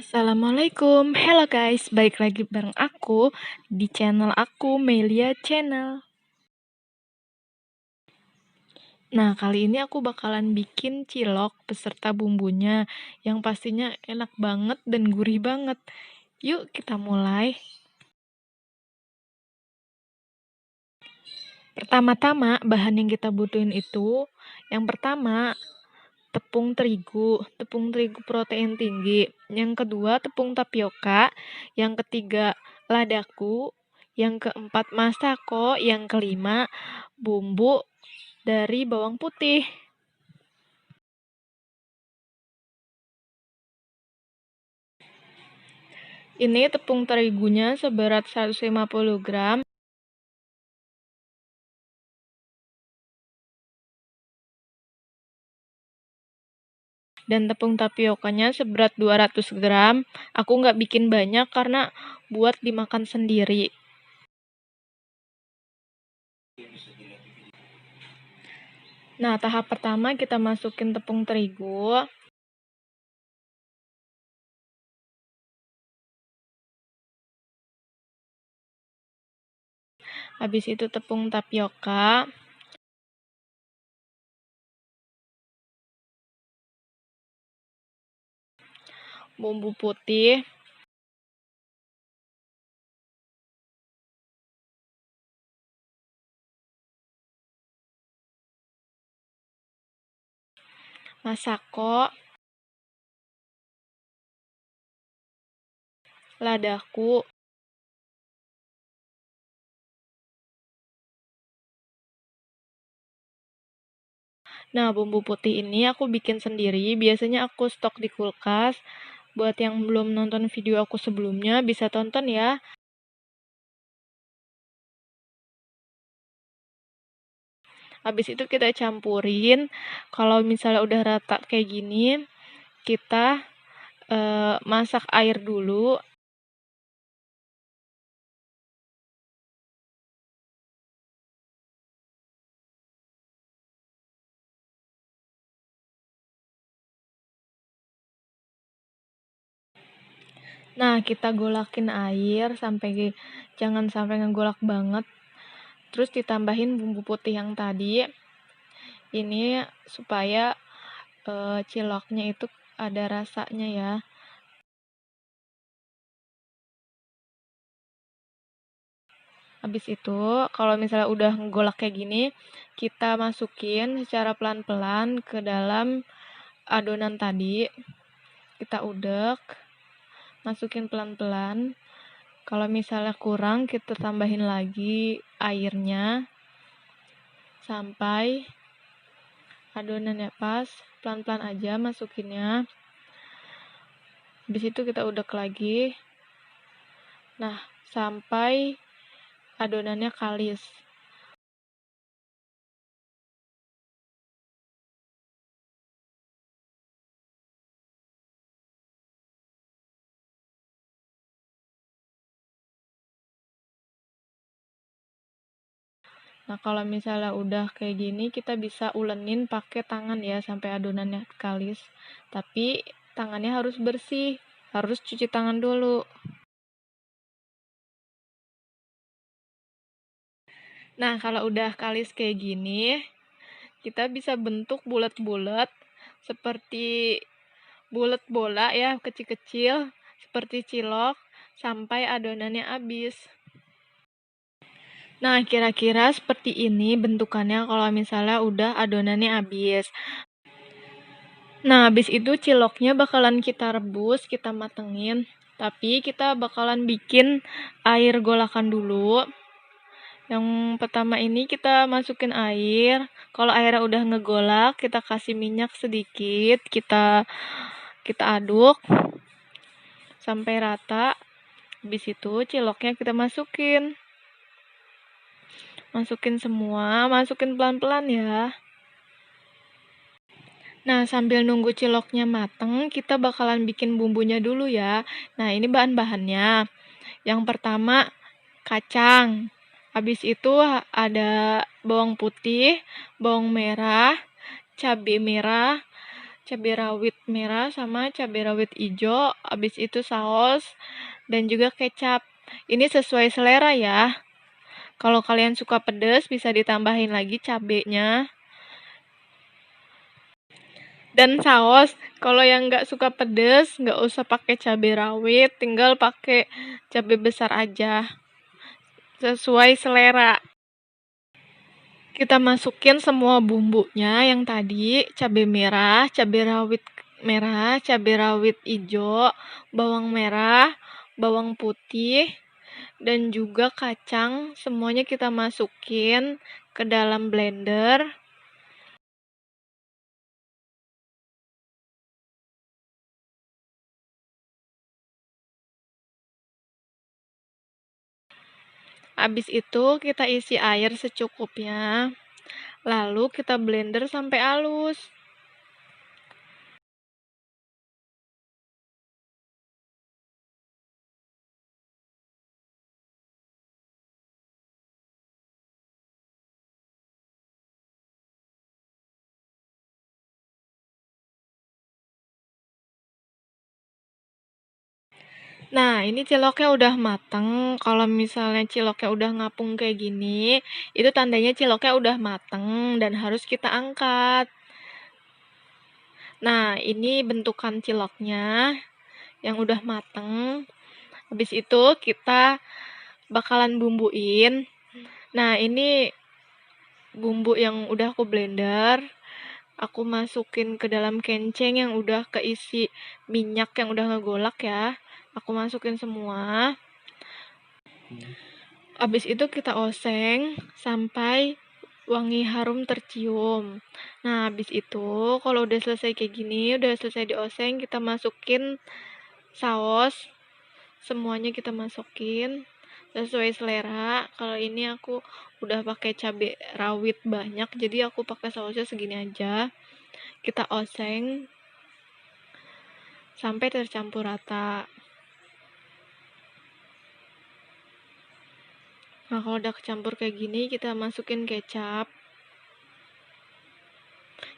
Assalamualaikum, hello guys, balik lagi bareng aku di channel aku, Melia Channel. Nah, kali ini aku bakalan bikin cilok beserta bumbunya, yang pastinya enak banget dan gurih banget. Yuk kita mulai. Pertama-tama, bahan yang kita butuhin itu, yang pertama, tepung terigu protein tinggi. Yang kedua, tepung tapioka. Yang ketiga, ladaku. Yang keempat, masako. Yang kelima, bumbu dari bawang putih. Ini tepung terigunya seberat 150 gram. Dan tepung tapiokanya seberat 200 gram. Aku nggak bikin banyak karena buat dimakan sendiri. Nah, tahap pertama kita masukin tepung terigu. Habis itu tepung tapioka. Bumbu putih. Masako. Ladaku. Nah, bumbu putih ini aku bikin sendiri. Biasanya aku stok di kulkas. Buat yang belum nonton video aku sebelumnya, bisa tonton ya. Habis itu kita campurin. Kalau misalnya udah rata kayak gini, kita masak air dulu. Nah, kita golakin air jangan sampai ngegolak banget. Terus ditambahin bumbu putih yang tadi. Ini supaya ciloknya itu ada rasanya ya. Habis itu, kalau misalnya udah ngegolak kayak gini, kita masukin secara pelan-pelan ke dalam adonan tadi. Kita udek, masukin pelan-pelan. Kalau misalnya kurang, kita tambahin lagi airnya sampai adonannya pas. Pelan-pelan aja masukinnya. Habis itu kita udek lagi. Nah, sampai adonannya kalis. Nah, kalau misalnya udah kayak gini, kita bisa ulenin pakai tangan ya, sampai adonannya kalis. Tapi tangannya harus bersih, harus cuci tangan dulu. Nah, kalau udah kalis kayak gini, kita bisa bentuk bulat-bulat seperti bulat bola ya, kecil-kecil, seperti cilok, sampai adonannya habis. Nah, kira-kira seperti ini bentukannya kalau misalnya udah adonannya habis. Nah, habis itu ciloknya bakalan kita rebus, kita matengin. Tapi kita bakalan bikin air golakan dulu. Yang pertama ini kita masukin air. Kalau airnya udah ngegolak, kita kasih minyak sedikit. Kita aduk sampai rata. Habis itu ciloknya kita masukin. Masukin semua, masukin pelan-pelan ya. Nah, sambil nunggu ciloknya mateng, kita bakalan bikin bumbunya dulu ya. Nah, ini bahan-bahannya. Yang pertama, kacang. Habis itu ada bawang putih, bawang merah, cabai merah, cabai rawit merah sama cabai rawit hijau, habis itu saus, dan juga kecap. Ini sesuai selera ya. Kalau kalian suka pedas, bisa ditambahin lagi cabenya. Dan saus, kalau yang nggak suka pedas, nggak usah pakai cabai rawit, tinggal pakai cabai besar aja. Sesuai selera. Kita masukin semua bumbunya yang tadi, cabai merah, cabai rawit merah, cabai rawit hijau, bawang merah, bawang putih, dan juga kacang. Semuanya kita masukin ke dalam blender. Habis itu kita isi air secukupnya. Lalu kita blender sampai halus. Nah, ini ciloknya udah mateng. Kalau misalnya ciloknya udah ngapung kayak gini, itu tandanya ciloknya udah mateng dan harus kita angkat. Nah, ini bentukan ciloknya yang udah mateng. Habis itu kita bakalan bumbuin. Nah, ini bumbu yang udah aku blender. Aku masukin ke dalam kenceng yang udah keisi minyak yang udah ngegolak ya. Aku masukin semua. Habis itu kita oseng sampai wangi harum tercium. Nah, habis itu kalau udah selesai kayak gini, udah selesai dioseng, kita masukin saus. Semuanya kita masukin sesuai selera. Kalau ini aku udah pakai cabai rawit banyak, jadi aku pakai sausnya segini aja. Kita oseng sampai tercampur rata. Nah, kalau udah kecampur kayak gini, kita masukin kecap.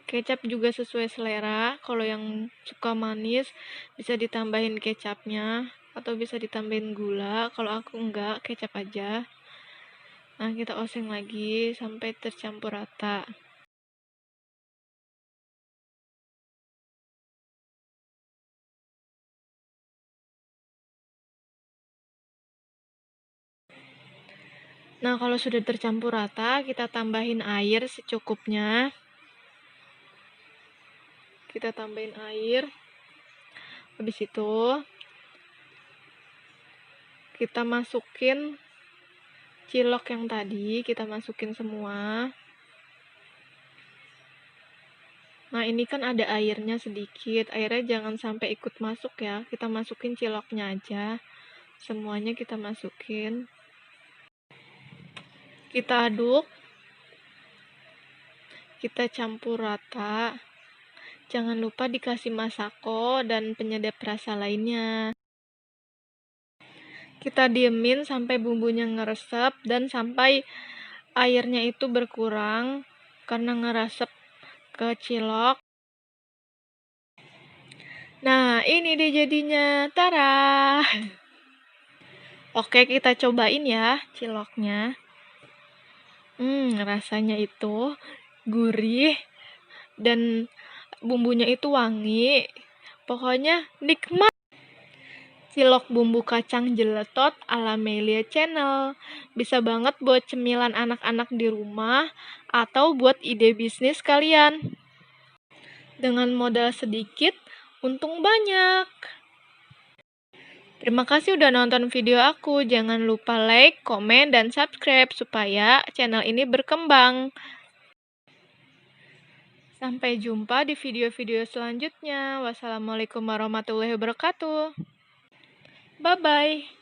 Kecap juga sesuai selera. Kalau yang suka manis, bisa ditambahin kecapnya. Atau bisa ditambahin gula. Kalau aku enggak, kecap aja. Nah, kita oseng lagi sampai tercampur rata. Nah, kalau sudah tercampur rata, kita tambahin air secukupnya. Kita tambahin air. Habis itu, kita masukin cilok yang tadi, kita masukin semua. Nah, ini kan ada airnya sedikit. Airnya jangan sampai ikut masuk ya. Kita masukin ciloknya aja. Semuanya kita masukin. Kita aduk. Kita campur rata. Jangan lupa dikasih masako dan penyedap rasa lainnya. Kita diemin sampai bumbunya ngeresep dan sampai airnya itu berkurang karena ngeresep ke cilok. Nah, ini deh jadinya. Tara! Oke, kita cobain ya ciloknya. Rasanya itu gurih dan bumbunya itu wangi. Pokoknya nikmat. Cilok bumbu kacang jeletot ala Melia Channel. Bisa banget buat cemilan anak-anak di rumah atau buat ide bisnis kalian. Dengan modal sedikit, untung banyak. Terima kasih udah nonton video aku. Jangan lupa like, komen, dan subscribe supaya channel ini berkembang. Sampai jumpa di video-video selanjutnya. Wassalamualaikum warahmatullahi wabarakatuh. Bye-bye.